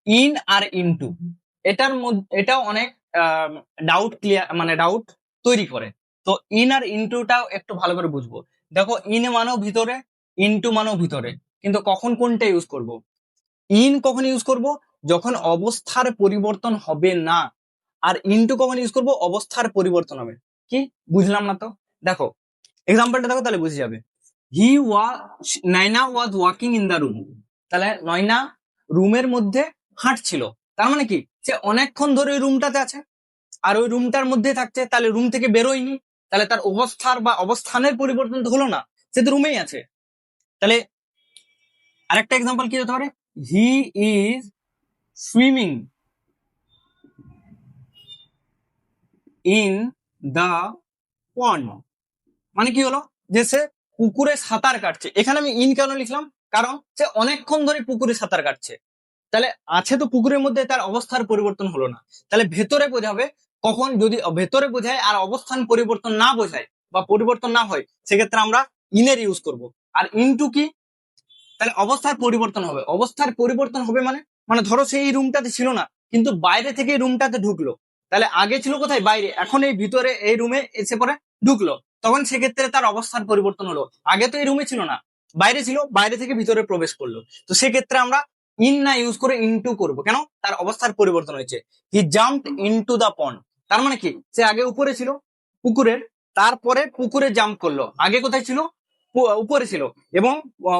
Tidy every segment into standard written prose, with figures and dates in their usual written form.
In R into, এটার মধ্যে এটাও অনেক ডাউট ক্লিয়ার মানে ডাউট তৈরি করে। তো ইন আর ইনটুটাও একটু ভালো করে বুঝবো। দেখো ইন মানেও ভিতরে, ইনটু মানেও ভিতরে, কিন্তু কখন কোনটা ইউজ করব? ইন কখন ইউজ করব? যখন অবস্থার পরিবর্তন হবে না। আর ইনটু কখন ইউজ করব? অবস্থার পরিবর্তন হবে। কি বুঝলাম না তো? দেখো এক্সাম্পলটা দেখো তাহলে বুঝে যাবে। Naina was walking in the room. তাহলে নয়না রুমের মধ্যে হাঁটছিল, তার মানে কি সে অনেকক্ষণ ধরে ওই রুমটাতে আছে আর ওই রুমটার মধ্যে থাকছে, তাহলে রুম থেকে বেরোয়নি, তাহলে তার অবস্থার বা অবস্থানের পরিবর্তন তো হলো না, সে তো রুমেই আছে। তাহলে আরেকটা এক্সাম্পল কি হতে পারে? He is swimming in the pond. মানে কি হলো? যে সে পুকুরে সাঁতার কাটছে। এখানে আমি ইন কেন লিখলাম? কারণ সে অনেকক্ষণ ধরে পুকুরে সাঁতার কাটছে, তাহলে আছে তো পুকুরের মধ্যে, তার অবস্থার পরিবর্তন হলো না। তাহলে ভেতরে বোঝাবে কখন, যদি ভেতরে বোঝায় আর অবস্থান পরিবর্তন না বোঝায় বা পরিবর্তন না হয়, সেক্ষেত্রে আমরা ইনের ইউজ করব। আর ইনটু কি? তাহলে অবস্থার পরিবর্তন হবে। অবস্থার পরিবর্তন হবে মানে, মানে ধরো সেই রুমটাতে ছিল না, কিন্তু বাইরে থেকে রুমটাতে ঢুকলো। তাহলে আগে ছিল কোথায়? বাইরে, এখন এই ভিতরে এই রুমে এসে পরে ঢুকলো, তখন সেক্ষেত্রে তার অবস্থার পরিবর্তন হলো। আগে তো এই রুমে ছিল না, বাইরে ছিল, বাইরে থেকে ভিতরে প্রবেশ করলো। তো সেক্ষেত্রে আমরা ইন না ইউজ করে ইনটু করবো। কেন? তার অবস্থার পরিবর্তন হয়েছে। হি জাম্পড ইনটু দা পন্ড, তার মানে কি সে আগে উপরে ছিল পুকুরের, তারপরে পুকুরে জাম্প করলো। আগে কোথায় ছিল? উপরে ছিল, এবং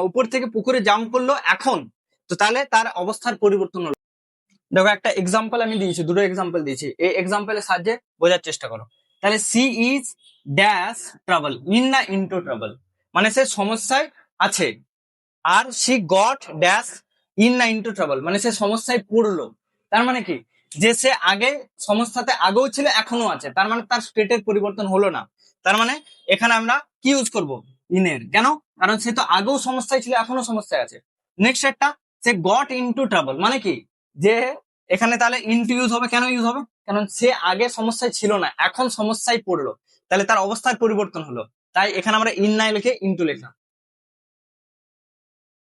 উপর থেকে পুকুরে জাম্প করলো এখন। তো তাহলে তার অবস্থার পরিবর্তন হলো। দেখো একটা এক্সাম্পল আমি দিয়েছি, দুটো এক্সাম্পল দিয়েছি, এই এক্সাম্পলের সাহায্যে বোঝার চেষ্টা করো। তাহলে she is dash trouble in না ইনটু ট্রাবল, মানে সে সমস্যায় আছে। আর সি গট ড্যাশ ইন না ইনটু ট্রাবল, মানে সে সমস্যায় পড়লো। তার মানে কি যে সে আগে সমস্যাতে আগেও ছিল এখনো আছে, তার মানে তার স্টেটের পরিবর্তন হলো না। তার মানে এখানে আমরা কি ইউজ করব? ইনের। কেন? কারণ সে তো আগেও সমস্যায় ছিল, এখনো সমস্যায় আছে। নেক্সট একটা, সে গট ইনটু ট্রাবল, মানে কি যে এখানে তাহলে ইনটু ইউজ হবে। কেন ইউজ হবে? কারণ সে আগে সমস্যায় ছিল না, এখন সমস্যায় পড়লো, তাহলে তার অবস্থার পরিবর্তন হলো। তাই এখানে আমরা ইন নাই লিখে ইনটু লিখলাম।